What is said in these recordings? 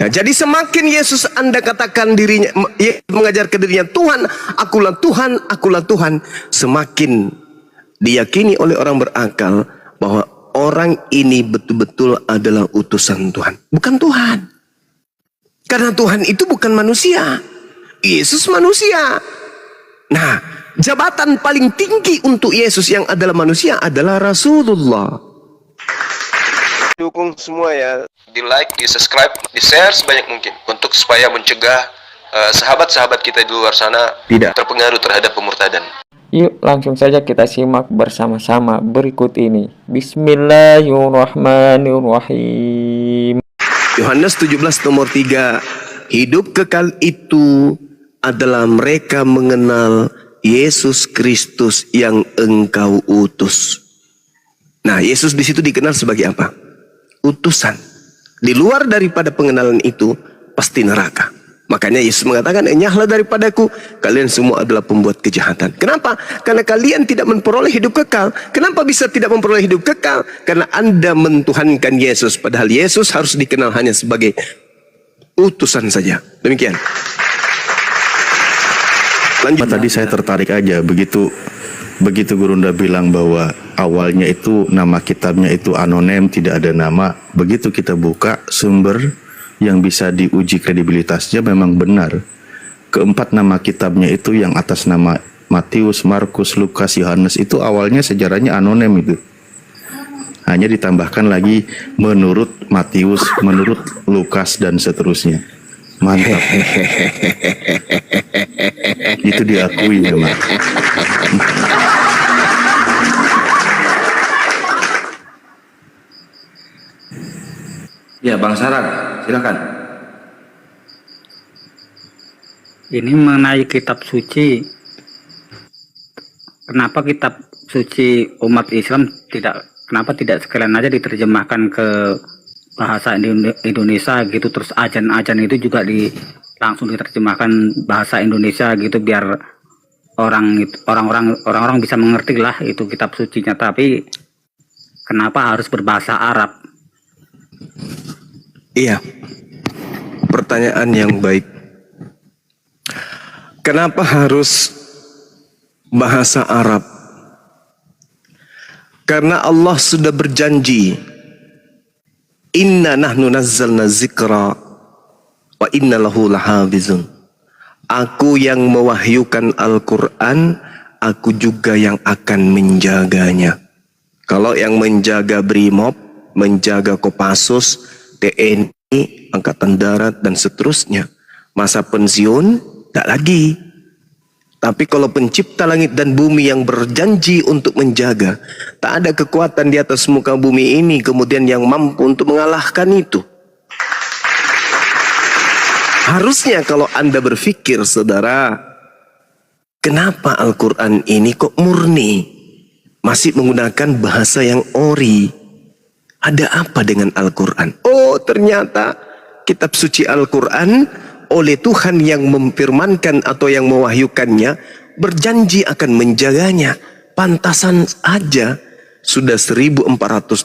Nah, jadi semakin Yesus Anda katakan dirinya, mengajarkan dirinya Tuhan, akulah Tuhan, semakin diyakini oleh orang berakal bahwa orang ini betul-betul adalah utusan Tuhan, bukan Tuhan. Karena Tuhan itu bukan manusia, Yesus manusia. Nah, jabatan paling tinggi untuk Yesus yang adalah manusia adalah Rasulullah. Dukung semua ya, di like, di subscribe, di share sebanyak mungkin untuk supaya mencegah sahabat-sahabat kita di luar sana tidak terpengaruh terhadap pemurtadan. Yuk langsung saja kita simak bersama-sama berikut ini. Bismillahirrahmanirrahim. Yohanes 17 nomor 3. Hidup kekal itu adalah mereka mengenal Yesus Kristus yang engkau utus. Nah, Yesus di situ dikenal sebagai apa? Utusan. Di luar daripada pengenalan itu pasti neraka. Makanya Yesus mengatakan, enyahlah daripadaku, kalian semua adalah pembuat kejahatan. Kenapa? Karena kalian tidak memperoleh hidup kekal. Kenapa bisa tidak memperoleh hidup kekal? Karena Anda mentuhankan Yesus, padahal Yesus harus dikenal hanya sebagai utusan saja. Demikian. Lanjut. Tadi saya tertarik aja begitu Gurunda bilang bahwa awalnya itu nama kitabnya itu anonim, tidak ada nama. Begitu kita buka sumber yang bisa diuji kredibilitasnya, memang benar. Keempat nama kitabnya itu yang atas nama Matius, Markus, Lukas, Yohanes itu awalnya sejarahnya anonim itu. Hanya ditambahkan lagi menurut Matius, menurut Lukas dan seterusnya. Mantap. Itu diakui memang. Ya, Bang Saran, silakan. Ini mengenai kitab suci. Kenapa kitab suci umat Islam kenapa tidak sekalian aja diterjemahkan ke bahasa Indonesia gitu, terus ajan-ajan itu juga langsung diterjemahkan bahasa Indonesia gitu, biar orang-orang bisa mengerti lah itu kitab sucinya. Tapi kenapa harus berbahasa Arab? Iya, pertanyaan yang baik. Kenapa harus bahasa Arab? Karena Allah sudah berjanji, inna nahnu nazzalna zikra wa inna lahu lahafizun. Aku yang mewahyukan Al-Quran, aku juga yang akan menjaganya. Kalau yang menjaga BRIMOB, menjaga Kopassus, TNI, Angkatan Darat, dan seterusnya, masa pensiun tak lagi. Tapi kalau pencipta langit dan bumi yang berjanji untuk menjaga, tak ada kekuatan di atas muka bumi ini kemudian yang mampu untuk mengalahkan itu. Harusnya kalau Anda berpikir, saudara, kenapa Al-Quran ini kok murni? Masih menggunakan bahasa yang ori. Ada apa dengan Al-Quran? Oh, ternyata kitab suci Al-Quran oleh Tuhan yang memfirmankan atau yang mewahyukannya berjanji akan menjaganya. Pantasan aja sudah 1400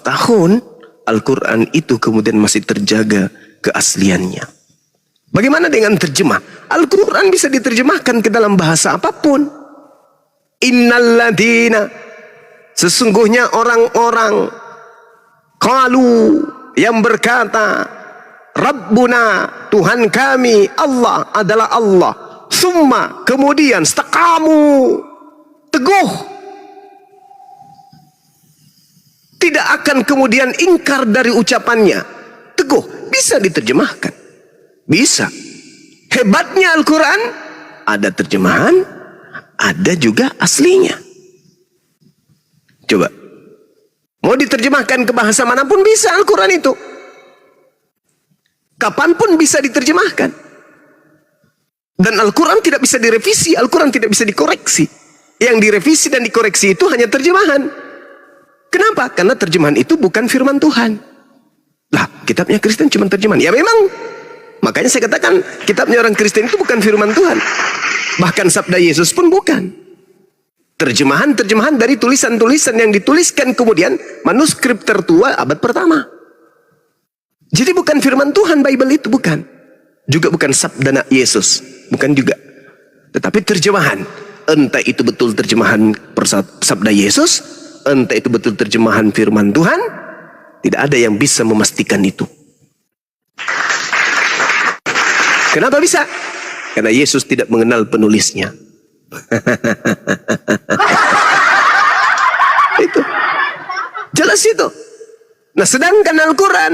tahun Al-Quran itu kemudian masih terjaga keasliannya. Bagaimana dengan terjemah? Al-Quran bisa diterjemahkan ke dalam bahasa apapun. Innalladzina, sesungguhnya orang-orang, qalu, yang berkata, Rabbuna, Tuhan kami, Allah adalah Allah. Summa, kemudian, istaqamu, teguh. Tidak akan kemudian ingkar dari ucapannya. Teguh, bisa diterjemahkan. Bisa. Hebatnya Al-Quran, ada terjemahan, ada juga aslinya. Coba. Mau diterjemahkan ke bahasa manapun bisa Al-Quran itu. Kapanpun bisa diterjemahkan. Dan Al-Quran tidak bisa direvisi, Al-Quran tidak bisa dikoreksi. Yang direvisi dan dikoreksi itu hanya terjemahan. Kenapa? Karena terjemahan itu bukan firman Tuhan. Lah, kitabnya Kristen cuma terjemahan. Ya memang. Makanya saya katakan, kitabnya orang Kristen itu bukan firman Tuhan. Bahkan sabda Yesus pun bukan. Terjemahan-terjemahan dari tulisan-tulisan yang dituliskan kemudian manuskrip tertua abad pertama. Jadi bukan firman Tuhan Bible itu, bukan. Juga bukan sabda Yesus, bukan juga. Tetapi terjemahan. Entah itu betul terjemahan sabda Yesus, entah itu betul terjemahan firman Tuhan, tidak ada yang bisa memastikan itu. Kenapa bisa? Karena Yesus tidak mengenal penulisnya. Itu. Jelas itu. Nah, sedangkan Al-Quran,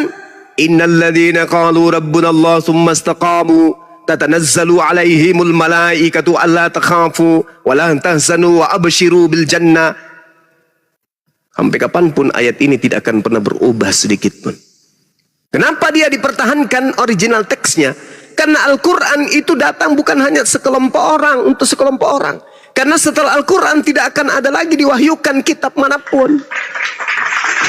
innal ladzina qalu rabbuna Allah tsumma istaqamu tatanazzalu alaihimul malaikatu alla takhafu wa la tahzanu wa abshiru bil jannah. Sampai kapanpun ayat ini tidak akan pernah berubah sedikit pun. Kenapa dia dipertahankan original teksnya? Karena Al-Quran itu datang bukan hanya sekelompok orang, untuk sekelompok orang. Karena setelah Al-Quran tidak akan ada lagi diwahyukan kitab manapun.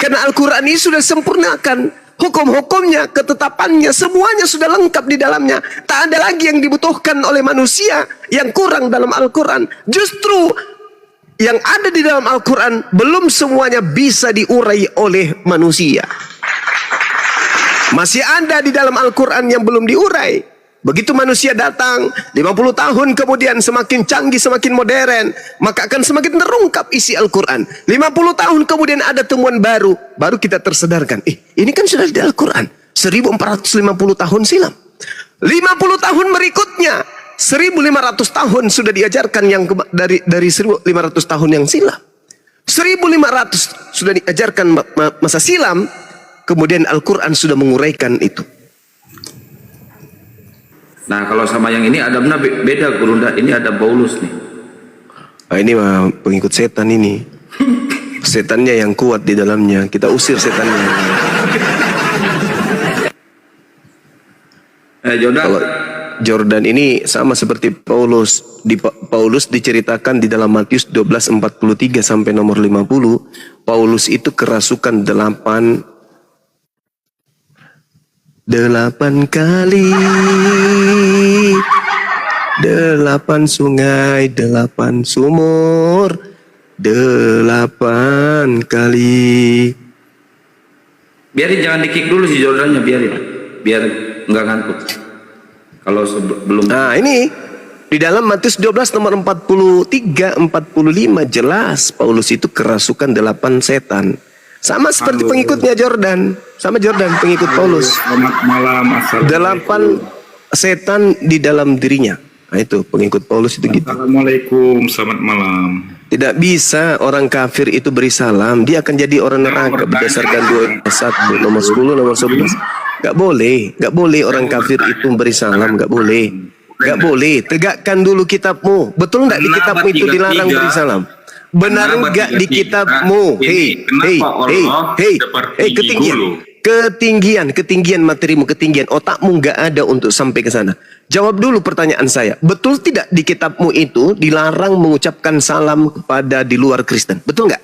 Karena Al-Quran ini sudah sempurnakan. Hukum-hukumnya, ketetapannya, semuanya sudah lengkap di dalamnya. Tak ada lagi yang dibutuhkan oleh manusia yang kurang dalam Al-Quran. Justru yang ada di dalam Al-Quran belum semuanya bisa diurai oleh manusia. Masih ada di dalam Al-Quran yang belum diurai. Begitu manusia datang 50 tahun kemudian semakin canggih, semakin modern, maka akan semakin terungkap isi Al-Quran. 50 tahun kemudian ada temuan baru, baru kita tersadarkan, ini kan sudah di Al-Quran 1450 tahun silam. 50 tahun berikutnya 1500 tahun sudah diajarkan yang dari 1500 tahun yang silam. 1500 sudah diajarkan masa silam, kemudian Al-Quran sudah menguraikan itu. Nah, kalau sama yang ini ada benar beda Gurunda. Ini ada Paulus nih. Nah, ini mah pengikut setan ini. Setannya yang kuat di dalamnya. Kita usir setannya. Jordan. Kalau Jordan ini sama seperti Paulus. Paulus diceritakan di dalam Matius 12:43 sampai nomor 50. Paulus itu kerasukan 8 kali, 8 sungai, 8 sumur, 8 kali. Biarin, jangan di-kick dulu si Jordannya, biarin. Biar nggak ngantuk. Kalau sebelum. Nah, ini di dalam Matius 12 nomor 43, 45 jelas Paulus itu kerasukan 8 setan. Sama seperti pengikutnya Jordan. Sama Jordan, pengikut Paulus. Selamat malam. 8 setan di dalam dirinya. Nah, itu pengikut Paulus itu gitu. Assalamualaikum, selamat malam. Tidak bisa orang kafir itu beri salam. Dia akan jadi orang neraka berdasarkan 2:1 nomor 10 nomor 11. Gak boleh. Gak boleh orang kafir itu beri salam. Gak boleh. Gak boleh. Tegakkan dulu kitabmu. Betul nggak di kitabmu itu dilarang beri salam? Benar enggak di kitabmu? Ketinggian materimu, ketinggian otakmu enggak ada untuk sampai ke sana. Jawab dulu pertanyaan saya. Betul tidak di kitabmu itu dilarang mengucapkan salam kepada di luar Kristen? Betul enggak?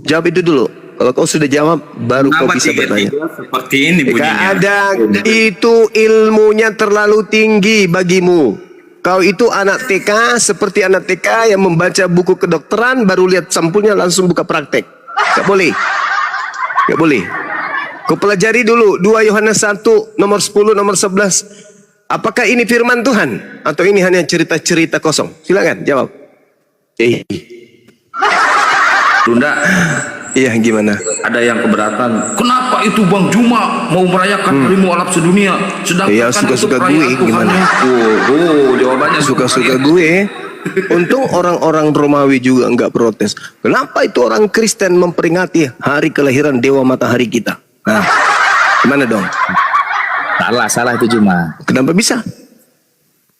Jawab itu dulu. Kalau kau sudah jawab, baru kau bisa bertanya. Seperti ini bunyinya. Ada, itu ilmunya terlalu tinggi bagimu. Kau itu anak TK, seperti anak TK yang membaca buku kedokteran, baru lihat sampulnya langsung buka praktek. Gak boleh. Gak boleh. Kau pelajari dulu 2 Yohanes 1 nomor 10 nomor 11. Apakah ini firman Tuhan atau ini hanya cerita-cerita kosong? Silakan jawab. Gurunda. Iya, gimana? Ada yang keberatan. Kenapa itu Bang Juma mau merayakan hari mualaf sedunia? Sedangkan Ya, suka-suka gue, gimana? Jawabannya Suka-suka gue. Untung orang-orang Romawi juga enggak protes. Kenapa itu orang Kristen memperingati hari kelahiran Dewa Matahari kita? Nah, gimana dong? Salah itu Juma. Kenapa bisa?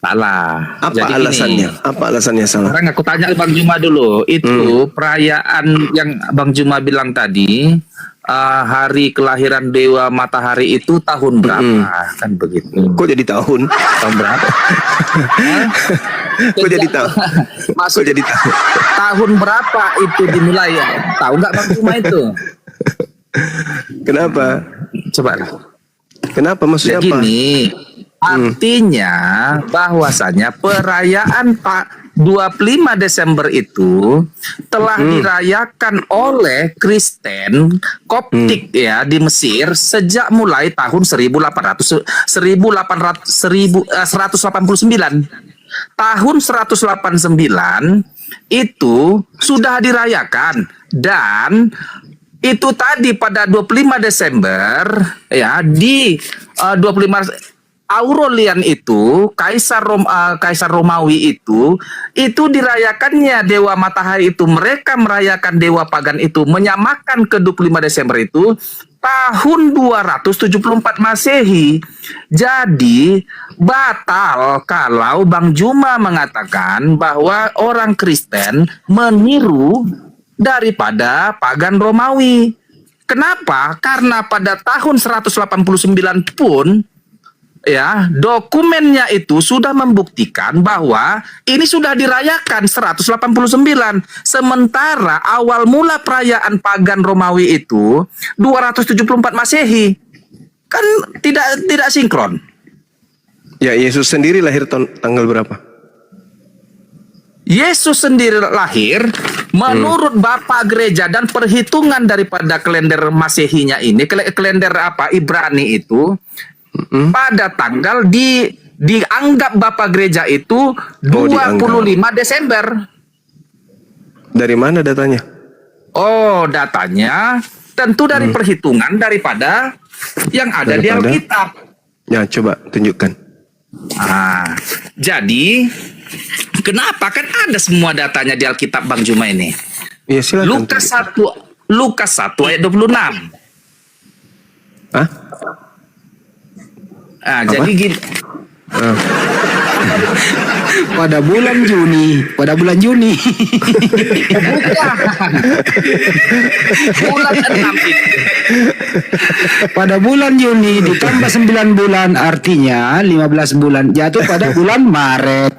Salah. Apa Jadi alasannya? gini, Apa alasannya salah? sekarang aku tanya Bang Juma dulu. Itu perayaan yang Bang Juma bilang tadi, hari kelahiran Dewa Matahari itu tahun berapa? Kan begitu. Kok jadi tahun? Tahun berapa? Kok jadi tahun? Maksud Kok jadi tahun? tahun berapa itu dimulai ya? Tahu nggak Bang Juma itu? Kenapa? Coba. Kenapa maksudnya apa? Gini, artinya bahwasanya perayaan 25 Desember itu telah dirayakan oleh Kristen Koptik ya di Mesir sejak mulai tahun 189. Tahun 189 itu sudah dirayakan, dan itu tadi pada 25 Desember ya di 25 Aurelian itu Kaisar Romawi itu dirayakannya Dewa Matahari itu, mereka merayakan dewa pagan itu, menyamakan ke 25 Desember itu tahun 274 Masehi. Jadi batal kalau Bang Juma mengatakan bahwa orang Kristen meniru daripada pagan Romawi. Kenapa? Karena pada tahun 189 pun ya, dokumennya itu sudah membuktikan bahwa ini sudah dirayakan 189. Sementara awal mula perayaan pagan Romawi itu 274 Masehi. Kan tidak sinkron. Ya, Yesus sendiri lahir tanggal berapa? Yesus sendiri lahir menurut Bapak Gereja dan perhitungan daripada kalender Masehinya ini, kalender Ibrani itu, pada tanggal dianggap Bapak Gereja itu 25 Desember. Dari mana datanya? Oh, datanya tentu dari perhitungan daripada yang ada di Alkitab. Ya, coba tunjukkan. Jadi kenapa kan ada semua datanya di Alkitab Bang Juma ini? Ya, silakan. Lukas 1 ayat 26. Hah? Jadi gini. Pada bulan Juni. Bulan 6 itu. Pada bulan Juni ditambah 9 bulan, artinya 15 bulan, jatuh pada bulan Maret.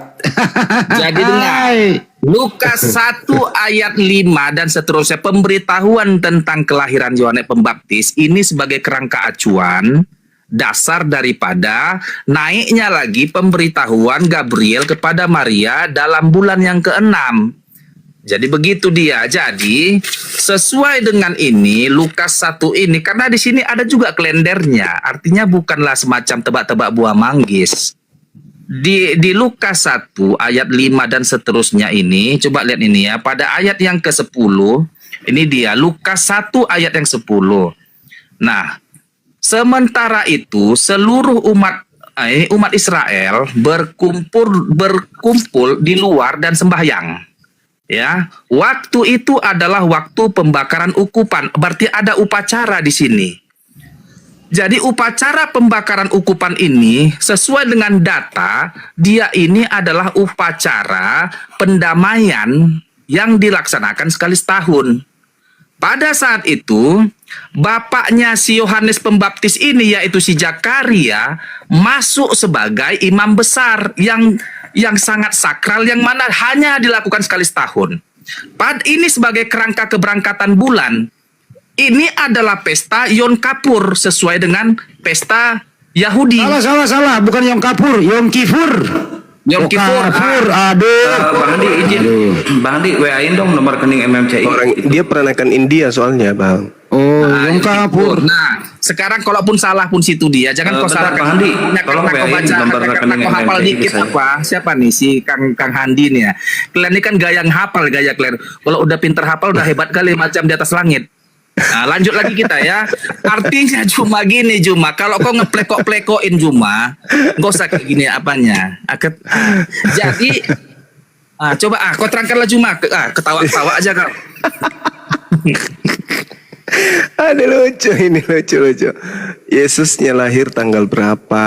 Jadi dengar, Lukas 1 ayat 5 dan seterusnya, pemberitahuan tentang kelahiran Yohanes Pembaptis ini sebagai kerangka acuan dasar daripada naiknya lagi pemberitahuan Gabriel kepada Maria dalam bulan yang ke-6. Jadi begitu dia. Jadi sesuai dengan ini Lukas 1 ini, karena di sini ada juga kalendernya, artinya bukanlah semacam tebak-tebak buah manggis. Di Lukas 1 ayat 5 dan seterusnya ini, coba lihat ini ya, pada ayat yang ke-10, ini dia Lukas 1 ayat yang 10. Nah, sementara itu seluruh umat Israel berkumpul di luar dan sembahyang. Ya, waktu itu adalah waktu pembakaran ukupan, berarti ada upacara di sini. Jadi upacara pembakaran ukupan ini sesuai dengan data, dia ini adalah upacara pendamaian yang dilaksanakan sekali setahun. Pada saat itu, bapaknya si Yohanes Pembaptis ini, yaitu si Zakaria, masuk sebagai imam besar yang sangat sakral, yang mana hanya dilakukan sekali setahun. Ini sebagai kerangka keberangkatan bulan. Ini adalah pesta Yom Kippur sesuai dengan pesta Yahudi. Salah, bukan Yom Kippur, Yom Kippur. Yom Kippur. Bang Andi izin, Bang Andi WA-in dong nomor rekening MMCI. Dia peranakan India soalnya, Bang. Yom Kippur. Nah, sekarang kalaupun salah pun situ dia, jangan kau bentar, salahkan. Bang Handi, tolong Karena kau WA-in baca, nomor karena rekening kau hafal MMCI dikit saya. apa? Siapa nih si Kang Handi nih ya? Kalian ini kan gaya hafal, gaya kalian. Kalau udah pinter hafal udah hebat kali, macam di atas langit. Nah, lanjut lagi kita ya. Artinya cuma gini Juma, kalau kau ngeplekok-plekokin Juma, nggak usah kayak gini apanya. Jadi coba kau terangkanlah Juma, ketawa-ketawa aja kau. Ada lucu ini, lucu. Yesusnya lahir tanggal berapa?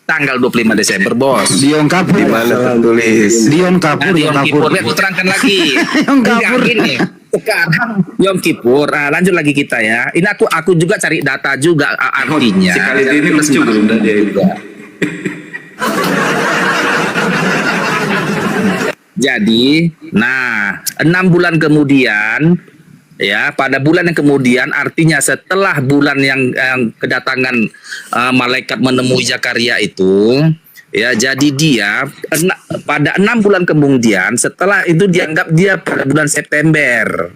Tanggal 25 Desember, Bos. Di Yom Kippur. Di mana tertulis? Di Yom Kippur, Yom Kippur. Lihat, aku terangkan lagi. Yom Kippur. Gini. Sekarang Yom Kippur. Lanjut lagi kita ya. Ini aku juga cari data juga artinya. Si Khalid ini lucu belum dia juga. Jadi, 6 bulan kemudian, ya, pada bulan yang kemudian, artinya setelah bulan yang kedatangan malaikat menemui Zakaria itu, Ya, jadi dia pada 6 bulan kemudian setelah itu dianggap dia pada bulan September.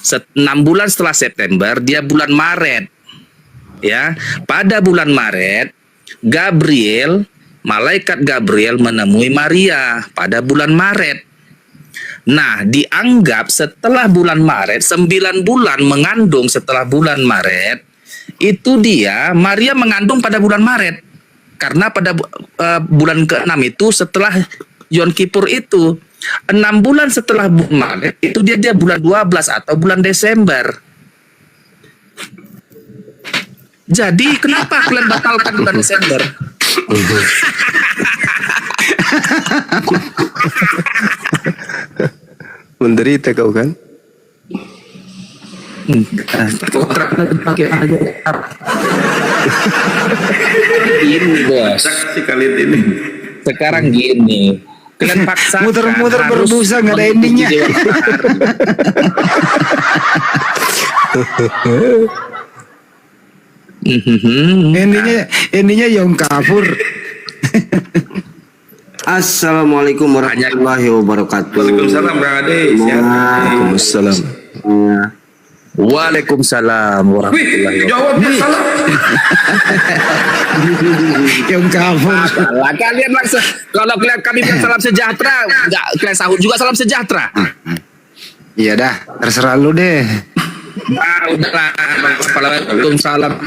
6 bulan setelah September dia bulan Maret. Ya, pada bulan Maret malaikat Gabriel menemui Maria pada bulan Maret. Nah, dianggap setelah bulan Maret 9 bulan mengandung setelah bulan Maret itu Maria mengandung pada bulan Maret. Karena pada bulan ke-6 itu setelah Yom Kippur itu 6 bulan setelah Maret itu dia bulan 12 atau bulan Desember. Jadi kenapa kalian batalkan bulan Desember? Menderita kau kan? Ini bos. Saksi kalian ini. Sekarang gini, kalian paksa Muter-muter berbusa nggak ada endingnya. Endingnya Yom Kippur. Assalamualaikum warahmatullahi wabarakatuh. Waalaikumsalam Kang Ade. Waalaikumsalam. Waalaikumsalam warahmatullahi wabarakatuh. Jawabnya salah. Yom Kippur. Lah kalian langsung kalau kami bilang salam sejahtera, enggak kalian sahut juga salam sejahtera. Iya dah, terserah lu deh. Udahlah. Waalaikumsalam.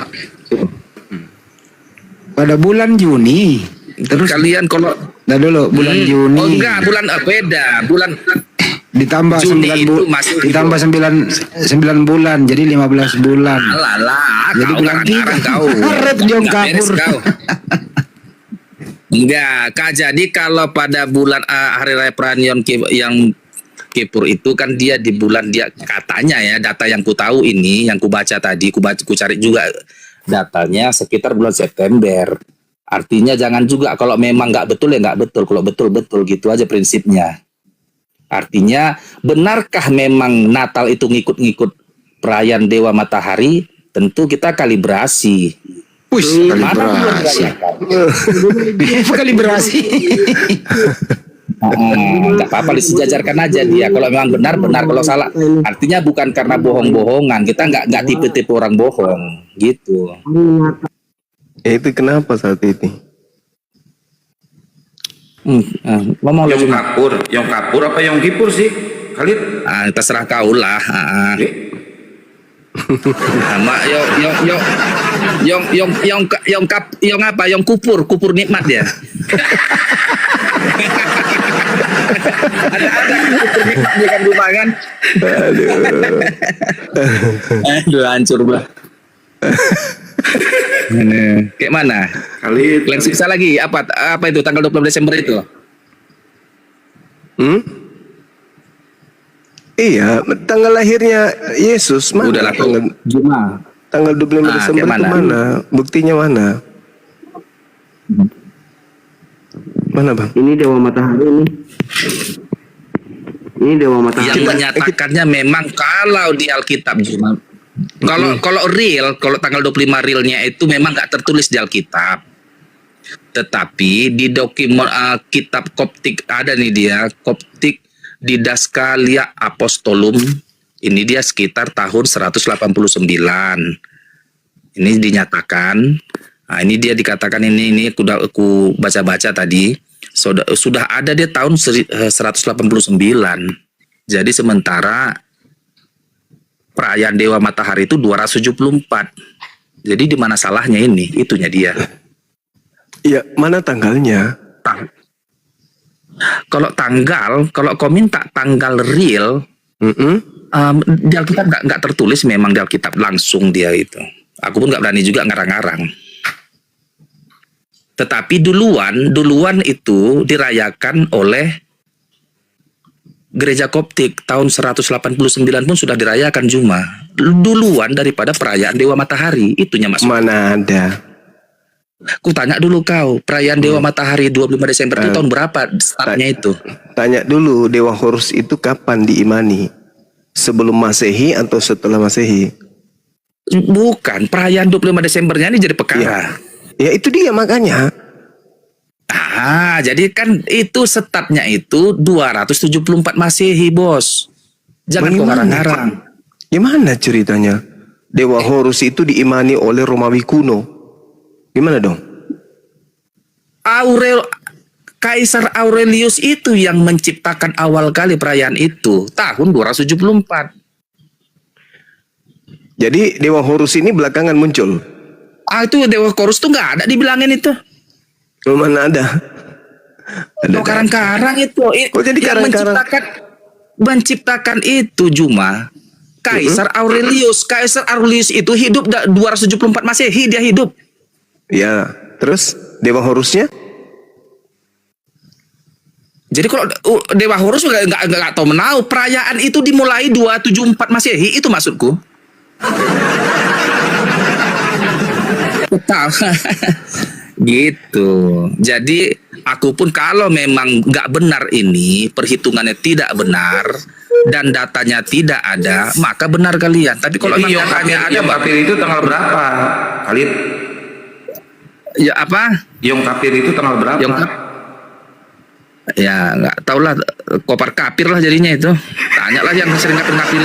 Pada bulan Juni. Terus kalian kalau dulu bulan Juni. Oh enggak, bulan beda. Bulan ditambah Juni 9 itu masih ditambah 9 bulan jadi 15 bulan. Alah, Jadi kau bulan ngarang kau. Maret Yom Nggak beres Kippur. kau. Enggak, Kak. Jadi kalau pada bulan hari raya perayaan yang Kippur itu kan dia di bulan dia katanya ya, data yang ku tahu ini, yang ku baca tadi, ku cari juga datanya sekitar bulan September. Artinya jangan juga kalau memang nggak betul ya nggak betul, kalau betul gitu aja prinsipnya. Artinya benarkah memang Natal itu ngikut-ngikut perayaan Dewa Matahari? Tentu kita kalibrasi. Wih, Mana belum kalibrasi. dirayakan? Kalibrasi. Nggak apa-apa disejajarkan aja dia. Kalau memang benar, kalau salah artinya bukan karena bohong-bohongan. Kita nggak tipe-tipe orang bohong gitu. Itu kenapa saat ini? Ngomong Yom lagi. Kippur apa Yom Kippur sih? Khalid. Terserah kau lah. Yom kupur nikmat ya. ada kupur nikmat di kan rumah kan. Aduh hancur bah. Kayak mana? Khalid. Kalian siksa lagi apa itu tanggal 20 Desember itu? Iya, tanggal lahirnya Yesus mana? Udah lah Tanggal 25 Desember kayak itu mana? Buktinya mana? Mana bang? Ini Dewa Matahari ini. Ini Dewa Matahari. Yang menyatakannya memang kalau di Alkitab cuma kalau real, kalau tanggal 25 realnya itu memang nggak tertulis di Alkitab. Tetapi di dokumen kitab Koptik ada nih dia, Koptik Didaskalia Apostolum. Ini dia sekitar tahun 189. Ini dinyatakan. Nah, ini dia dikatakan ini aku baca-baca tadi. Sudah ada dia tahun 189. Jadi sementara perayaan Dewa Matahari itu 274. Jadi di mana salahnya ini? Itunya dia. Iya, mana tanggalnya? Kalau kau minta tanggal real, di Alkitab nggak tertulis memang di Alkitab langsung dia itu. Aku pun nggak berani juga ngarang-ngarang. Tetapi duluan itu dirayakan oleh Gereja Koptik tahun 189 pun sudah dirayakan Juma. Duluan daripada perayaan Dewa Matahari. Itunya maksud. Mana ada? Ku tanya dulu kau, perayaan Dewa Matahari 25 Desember itu tahun berapa startnya itu? Tanya dulu, Dewa Horus itu kapan diimani? Sebelum Masehi atau setelah Masehi? Bukan, perayaan 25 Desembernya ini jadi perkara. Ya itu dia makanya. Jadi kan itu statnya itu 274 Masehi, Bos. Jangan kau Bagaimana? ngarang-ngarang. Gimana ceritanya? Dewa Horus itu diimani oleh Romawi kuno. Gimana dong? Kaisar Aurelius itu yang menciptakan awal kali perayaan itu tahun 274. Jadi Dewa Horus ini belakangan muncul. Itu Dewa Horus tuh nggak ada dibilangin itu. Mana ada? Kok karang-karang itu. Kok jadi Yang karang-karang? menciptakan itu cuma Kaisar Aurelius. Kaisar Aurelius itu hidup 274 Masehi, dia hidup. Ya, terus Dewa Horusnya? Jadi kalau Dewa Horus nggak tahu menau, perayaan itu dimulai 274 Masehi, itu maksudku. Tahu. Gitu. Jadi aku pun kalau memang nggak benar ini, perhitungannya tidak benar dan datanya tidak ada, maka benar kalian. Tapi kalau Jadi memang datanya ada, Yom Kapir itu tanggal berapa, Khalid? ya apa? Yom Kapir itu tanggal berapa? Ya nggak tahu lah, kopar kapir lah jadinya itu. Tanya lah yang sering kapir.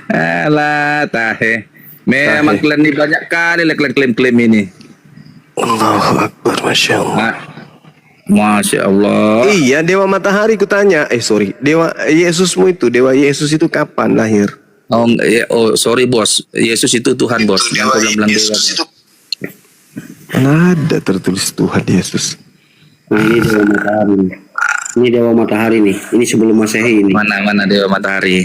Alah tahe. Memang kalian ini banyak kali kalian klaim ini. Allahu Akbar, Masya Allah. Nah, Masya Allah. Iya, Dewa Matahari kutanya. Sorry, Dewa Yesusmu itu, Dewa Yesus itu kapan lahir? Sorry bos, Yesus itu Tuhan bos. Yang kau bilang dewa. Mana ada tertulis Tuhan Yesus? Nah, ini Dewa Matahari. Ini Dewa Matahari nih. Ini sebelum Masehi ini. Mana Dewa Matahari?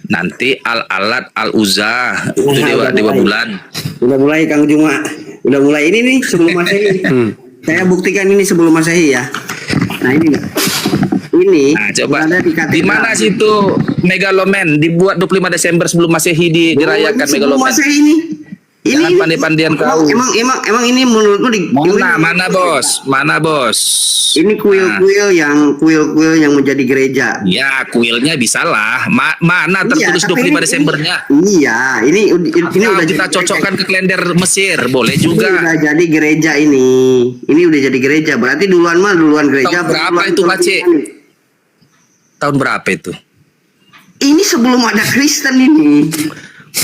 Nanti Al-Alat, Al-Uzza, itu dewa bulan. Udah mulai Kang Juma. Udah mulai ini nih sebelum Masehi. Saya buktikan ini sebelum Masehi ya. Nah ini nih. Ini Nah, coba berada di katedral. di mana situ Megaloman dibuat 25 Desember sebelum Masehi dirayakan sebelum Megaloman. Masehi ini. Jangan pandai-pandian kau. Emang ini menurutmu Mana bos? Mana bos? Ini kuil-kuil yang menjadi gereja. Ya kuilnya bisa lah. Mana tertulis Iya, tapi 25 Desembernya? Iya, ini udah Kita jadi cocokkan ke kalender Mesir, boleh Ini juga. udah jadi gereja ini. Ini udah jadi gereja. Berarti duluan gereja. Tahun berapa duluan itu, Pak Cik? Kristen. Tahun berapa itu? Ini sebelum ada Kristen ini.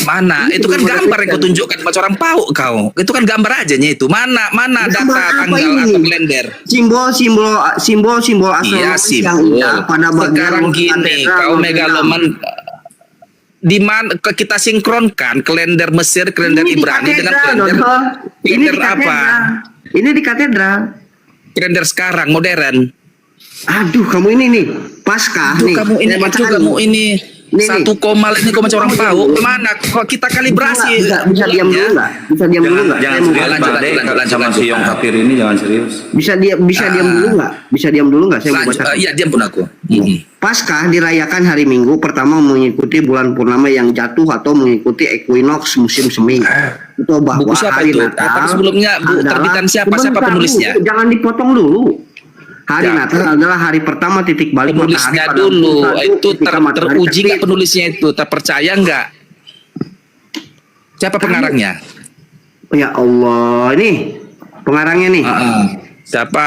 Mana? Ini Itu kan belum ada gambar yang kau Kristen. tunjukkan macam orang pauk kau. Itu kan gambar aja itu. Mana Gambar data apa tanggal ini? atau kalender? Simbol Iya astronomis yang simbol. indah pada bagian Sekarang gini, katedral kau Notre megaloman di mana kita sinkronkan kalender Mesir, kalender Dame. Ini di Ibrani dengan katedral, kalender Dodo. Ini di apa? katedral. Ini di katedral. Kalender sekarang modern. Aduh, kamu ini nih Paskah Tuh nih. kamu ini Saya juga bacakan. kamu ini Nih, satu koma ini kau macam orang pauk. Mana kok kita kalibrasi? Bisa diam dulu nggak? Bisa diam dulu nggak? Jangan Saya mau serius, lanjut, Pak Ade. lanjut, Sama lanjut. si Yom Kapir ini jangan serius. Bisa diam dulu nggak? Bisa diam dulu nggak? Saya mau Lanjut, baca. iya diam pun aku. Paskah dirayakan hari Minggu pertama mengikuti bulan purnama yang jatuh atau mengikuti equinox musim semi. Itu bahwa Buku siapa hari itu? Natal Tapi sebelumnya, Bu, adalah- terbitan siapa? Siapa Sebentar, penulisnya? Bu, jangan dipotong dulu. Hari Ya. Natal adalah hari pertama titik balik matahari Penulisnya pada dulu, 21 itu ketika matahari teruji nggak terbit. penulisnya itu? Terpercaya nggak? Siapa pengarangnya? Ya Allah, ini pengarangnya nih, Siapa?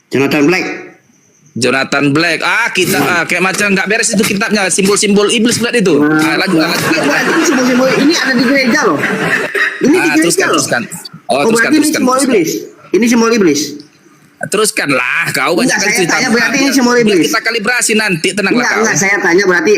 Jonathan Black. Jonathan Black. Kita kayak macam nggak beres itu kitabnya, simbol-simbol iblis Black itu. Lanjut. Ini simbol-simbol ini ada di gereja loh. Ini di gereja Teruskan, loh. teruskan. Oh, berarti ini simbol iblis. Ini simbol iblis. Teruskanlah, kau banyak Enggak, saya cerita. tanya berarti ini simbol Biar iblis. kita kalibrasi nanti, tenanglah kau. Enggak, saya tanya berarti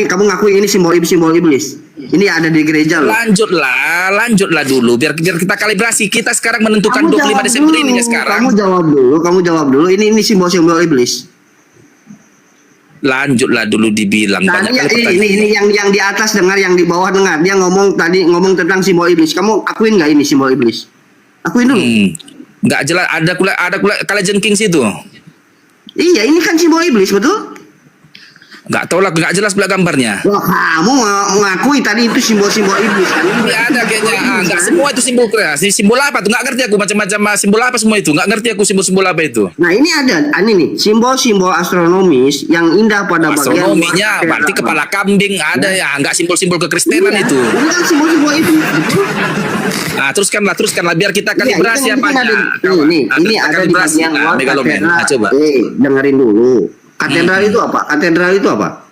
kamu ngakui ini simbol iblis. Ini ada di gereja loh. Lanjutlah dulu biar kita kalibrasi. Kita sekarang menentukan 25 Desember ini sekarang. Kamu jawab dulu. Ini simbol-simbol iblis. Lanjutlah dulu dibilang Nah, banyak kali pertanyaan. ini yang di atas dengar, yang di bawah dengar. Dia ngomong tentang simbol iblis. Kamu akuin nggak ini simbol iblis? Akuin dulu. Nggak jelas, ada kula kala jengking situ. Iya, ini kan simbol iblis, betul? Nggak tahu lah, nggak jelas pula gambarnya. Wah, kamu mengakui tadi itu simbol-simbol iblis kan? Ini ada kayaknya, nggak semua itu simbol kreasi. Simbol apa tuh? Nggak ngerti aku, macam-macam simbol apa semua itu. Nggak ngerti aku simbol-simbol apa itu. Nah ini ada, ini nih simbol-simbol astronomis yang indah pada bagian Astronominya, berarti kepala kambing ada ya, nggak simbol-simbol kekristenan itu. Ini kan simbol-simbol itu. Nah, teruskanlah biar kita kalibrasi Iya, apanya. Ini ada di bagian luar Megaloman. katedral. Nah, coba. Dengerin dulu. Katedral itu apa? Katedral itu apa?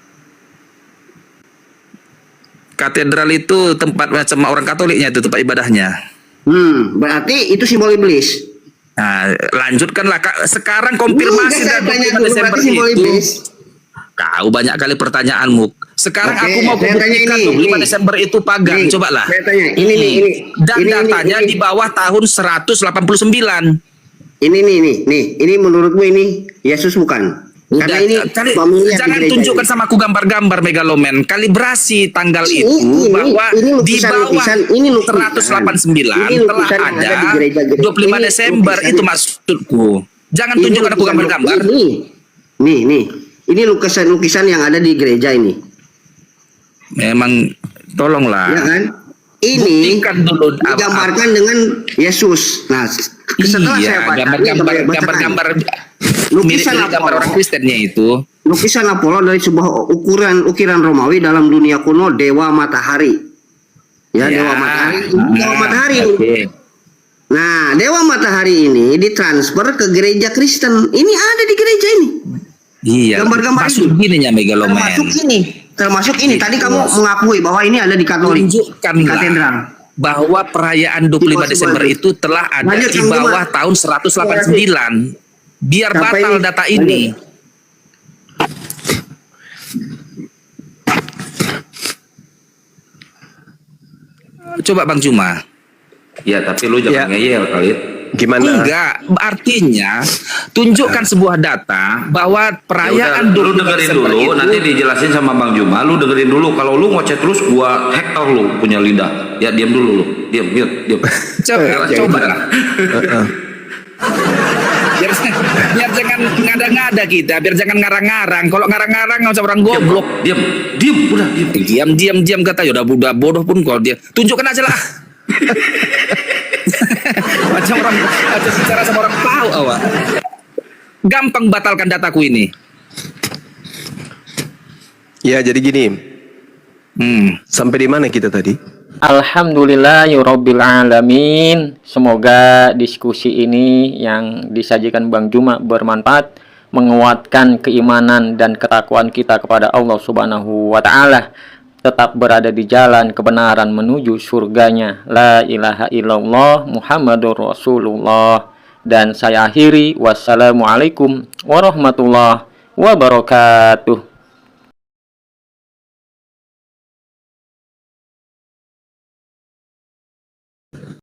Katedral itu tempat macam orang Katoliknya, itu tempat ibadahnya. Berarti itu simbol iblis. Nah, lanjutkanlah Kak. Sekarang konfirmasi Saya dan tanya 25 dulu, Desember berarti simbol itu. iblis. Kau banyak kali pertanyaanmu. Sekarang Oke, aku mau saya tanya buktikan ini, 25 nih. Desember itu pagan. Nih, Cobalah. saya tanya, ini. Dan datanya di bawah tahun 189. Ini menurutmu ini Yesus bukan? Karena ini pemilihan Jangan di gereja tunjukkan ini. sama aku gambar-gambar Megaloman. Kalibrasi tanggal itu bahwa ini di bawah ini 189 telah ada 25 Desember itu maksudku. Jangan tunjukkan aku gambar-gambar. Ini lukisan-lukisan yang ada di gereja ini. Memang tolonglah. Ya kan? Ini Buktikan dulu digambarkan dengan Yesus. Nah, setelah saya baca gambar-gambar lukisan mirip gambar Apollo. orang Kristennya itu. Lukisan Apollo dari sebuah ukiran Romawi dalam dunia kuno dewa matahari. Ya, dewa matahari. Dewa matahari. Oke. Nah, dewa matahari ini ditransfer ke gereja Kristen. Ini ada di gereja ini. Iya. Gambar-gambar Maksud ini. gini ya Megaloman. Termasuk ini. Tadi kamu mengakui bahwa ini ada di Katolik. Di Tunjukkanlah katedral. bahwa perayaan 25 Desember itu telah ada Lanjut, di Kang bawah Juma. tahun 189. Biar Sampai batal ini. data ini. Coba Bang Juma. Ya, tapi lu jangan ngeyel kali. Gimana? Enggak, artinya tunjukkan sebuah data bahwa perayaan Ya udah, lu 25 dengerin Desember dulu, itu nanti dijelasin sama Bang Juma. Lu dengerin dulu. Kalau lu ngoceh terus, gua hektar lu punya lidah. Ya diam dulu lu. Diam. coba lah. biar jangan ngada-ngada kita, biar jangan ngarang-ngarang. Kalau ngarang-ngarang nggak usah orang goblok. Diam. Udah diam. Diam kata ya udah bodoh pun kalau dia tunjukkan aja lah. macam bicara sama orang tahu awak. Gampang batalkan dataku ini. Ya, jadi gini. Sampai di mana kita tadi? Alhamdulillahirabbil alamin. Semoga diskusi ini yang disajikan Bang Juma bermanfaat, menguatkan keimanan dan ketakwaan kita kepada Allah Subhanahu wa taala, tetap berada di jalan kebenaran menuju surganya. La ilaha illallah Muhammadur Rasulullah. Dan saya akhiri, wassalamualaikum warahmatullahi wabarakatuh.